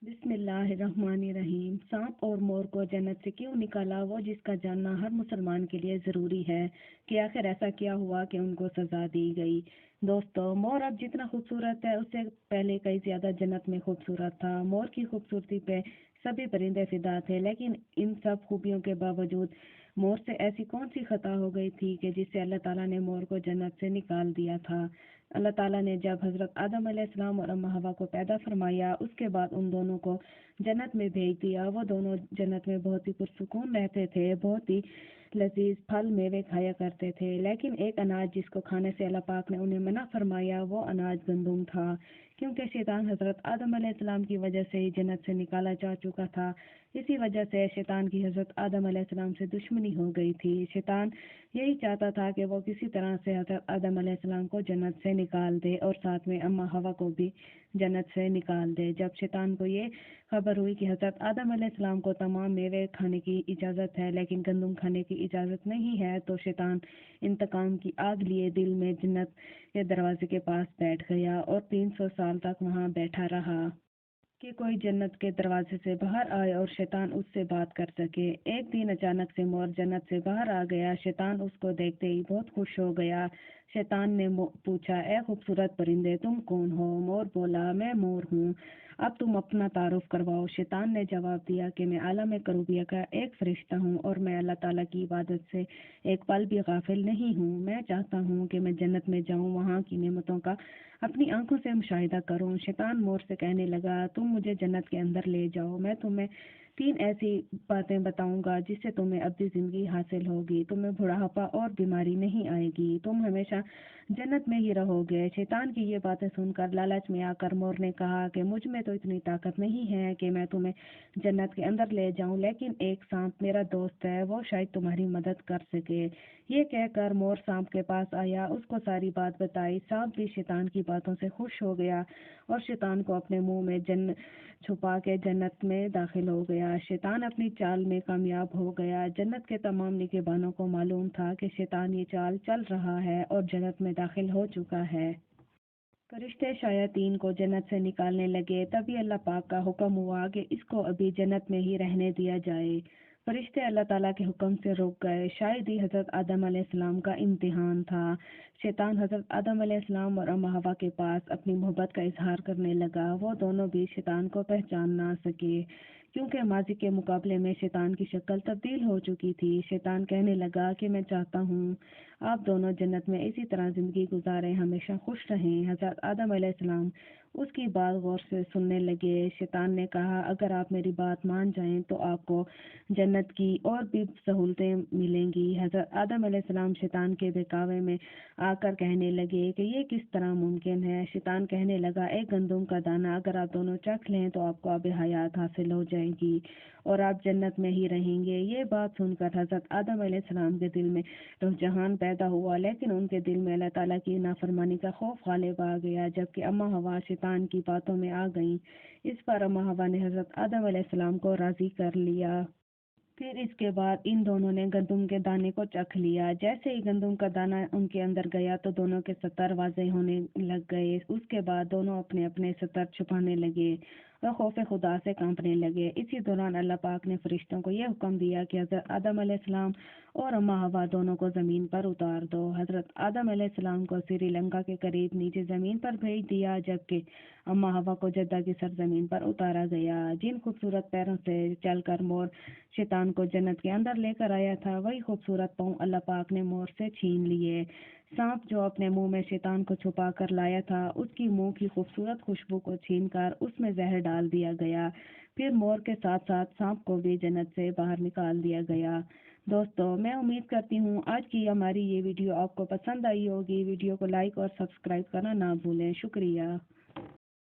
بسم اللہ الرحمن الرحیم۔ سانپ اور مور کو جنت سے کیوں نکالا، وہ جس کا جاننا ہر مسلمان کے لیے ضروری ہے کہ آخر ایسا کیا ہوا کہ ان کو سزا دی گئی۔ دوستو، مور اب جتنا خوبصورت ہے اس سے پہلے کئی زیادہ جنت میں خوبصورت تھا۔ مور کی خوبصورتی پہ سبھی پرندے فدا تھے، لیکن ان سب خوبیوں کے باوجود مور سے ایسی کون سی خطا ہو گئی تھی کہ جس سے اللہ تعالیٰ نے مور کو جنت سے نکال دیا تھا۔ اللہ تعالیٰ نے جب حضرت آدم علیہ السلام اور اماں حوا کو پیدا فرمایا، اس کے بعد ان دونوں کو جنت میں بھیج دیا۔ وہ دونوں جنت میں بہت ہی پرسکون رہتے تھے، بہت ہی لذیذ پھل میوے کھایا کرتے تھے، لیکن ایک اناج جس کو کھانے سے اللہ پاک نے انہیں منع فرمایا، وہ اناج گندم تھا، کیونکہ شیطان حضرت آدم علیہ السلام کی وجہ سے ہی جنت سے نکالا جا چکا تھا۔ اسی وجہ سے شیطان کی حضرت آدم علیہ السلام سے دشمنی ہو گئی تھی۔ شیطان یہی چاہتا تھا کہ وہ کسی طرح سے حضرت آدم علیہ السلام کو جنت سے نکال دے اور ساتھ میں اماں حوا کو بھی جنت سے نکال دے۔ جب شیطان کو یہ خبر ہوئی کہ حضرت آدم علیہ السلام کو تمام میوے کھانے کی اجازت ہے لیکن گندم کھانے کی اجازت نہیں ہے، تو شیطان انتقام کی آگ لیے دل میں جنت کے دروازے کے پاس بیٹھ گیا اور 300 سال تک وہاں بیٹھا رہا کہ کوئی جنت کے دروازے سے باہر آئے اور شیطان اس سے بات کر سکے۔ ایک دن اچانک سے مور جنت سے باہر آ گیا۔ شیطان اس کو دیکھتے ہی بہت خوش ہو گیا۔ شیطان نے پوچھا، اے خوبصورت پرندے، تم کون ہو؟ مور بولا، میں مور ہوں، اب تم اپنا تعارف کرواؤ۔ شیطان نے جواب دیا کہ میں عالم کروبیہ کا ایک فرشتہ ہوں اور میں اللہ تعالیٰ کی عبادت سے ایک پل بھی غافل نہیں ہوں۔ میں چاہتا ہوں کہ میں جنت میں جاؤں، وہاں کی نعمتوں کا اپنی آنکھوں سے مشاہدہ کروں۔ شیطان مور سے کہنے لگا، تم مجھے جنت کے اندر لے جاؤ، میں تمہیں 3 ایسی باتیں بتاؤں گا جس سے تمہیں ابدی زندگی حاصل ہوگی، تمہیں بڑھاپا اور بیماری نہیں آئے گی، تم ہمیشہ جنت میں ہی رہو گے۔ شیطان کی یہ باتیں سن کر لالچ میں آ کر مور نے کہا کہ مجھ میں تو اتنی طاقت نہیں ہے کہ میں تمہیں جنت کے اندر لے جاؤں، لیکن ایک سانپ میرا دوست ہے، وہ شاید تمہاری مدد کر سکے۔ یہ کہہ کر مور سانپ کے پاس آیا، اس کو ساری بات بتائی۔ سانپ بھی شیطان کی باتوں سے خوش ہو گیا اور شیطان کو اپنے منہ میں چھپا کے جنت میں داخل ہو گیا۔ شیطان اپنی چال میں کامیاب ہو گیا۔ جنت کے تمام نگہبانوں کو معلوم تھا کہ شیطان یہ چال چل رہا ہے اور جنت میں داخل ہو چکا ہے۔ فرشتے شیاطین کو جنت سے نکالنے لگے، تبھی اللہ پاک کا حکم ہوا کہ اس کو ابھی جنت میں ہی رہنے دیا جائے۔ فرشتے اللہ تعالیٰ کے حکم سے رک گئے۔ شاید ہی حضرت آدم علیہ السلام کا امتحان تھا۔ شیطان حضرت آدم علیہ السلام اور اماں حوا کے پاس اپنی محبت کا اظہار کرنے لگا۔ وہ دونوں بھی شیطان کو پہچان نہ سکے، کیونکہ ماضی کے مقابلے میں شیطان کی شکل تبدیل ہو چکی تھی۔ شیطان کہنے لگا کہ میں چاہتا ہوں آپ دونوں جنت میں اسی طرح زندگی گزاریں، ہمیشہ خوش رہیں۔ حضرت آدم علیہ السلام اس کی بات غور سے سننے لگے۔ شیطان نے کہا، اگر آپ میری بات مان جائیں تو آپ کو جنت کی اور بھی سہولتیں ملیں گی۔ حضرت آدم علیہ السلام شیطان کے بہکاوے میں آ کر کہنے لگے کہ یہ کس طرح ممکن ہے۔ شیطان کہنے لگا، ایک گندم کا دانہ اگر آپ دونوں چکھ لیں تو آپ کو آب حیات حاصل ہو جائے گی اور آپ جنت میں ہی رہیں گے۔ یہ بات سن کر حضرت آدم علیہ السلام کے دل میں رجحان پیدا ہوا، لیکن ان کے دل میں اللہ تعالیٰ کی نافرمانی کا خوف غالب آ گیا۔ جبکہ اماں حوا شیطان کی باتوں میں آ گئیں، اس پر اماں حوا نے حضرت آدم علیہ السلام کو راضی کر لیا۔ پھر اس کے بعد ان دونوں نے گندم کے دانے کو چکھ لیا۔ جیسے ہی گندم کا دانہ ان کے اندر گیا تو دونوں کے ستر واضح ہونے لگ گئے۔ اس کے بعد دونوں اپنے اپنے ستر چھپانے لگے اور خوف خدا سے کانپنے لگے۔ اسی دوران اللہ پاک نے فرشتوں کو یہ حکم دیا کہ حضرت آدم علیہ السلام اور اماں حوا دونوں کو زمین پر اتار دو۔ حضرت آدم علیہ السلام کو سری لنکا کے قریب نیچے زمین پر بھیج دیا، جبکہ اماں حوا کو جدہ کی سرزمین پر اتارا گیا۔ جن خوبصورت پیروں سے چل کر مور شیطان کو جنت کے اندر لے کر آیا تھا، وہی خوبصورت پاؤں اللہ پاک نے مور سے چھین لیے۔ سانپ جو اپنے منہ میں شیطان کو چھپا کر لایا تھا، اس کی منہ کی خوبصورت خوشبو کو چھین کر اس میں زہر ڈال دیا گیا۔ پھر مور کے ساتھ ساتھ سانپ کو بھی جنت سے باہر نکال دیا گیا۔ دوستو، میں امید کرتی ہوں آج کی ہماری یہ ویڈیو آپ کو پسند آئی ہوگی۔ ویڈیو کو لائک اور سبسکرائب کرنا نہ بھولیں۔ شکریہ۔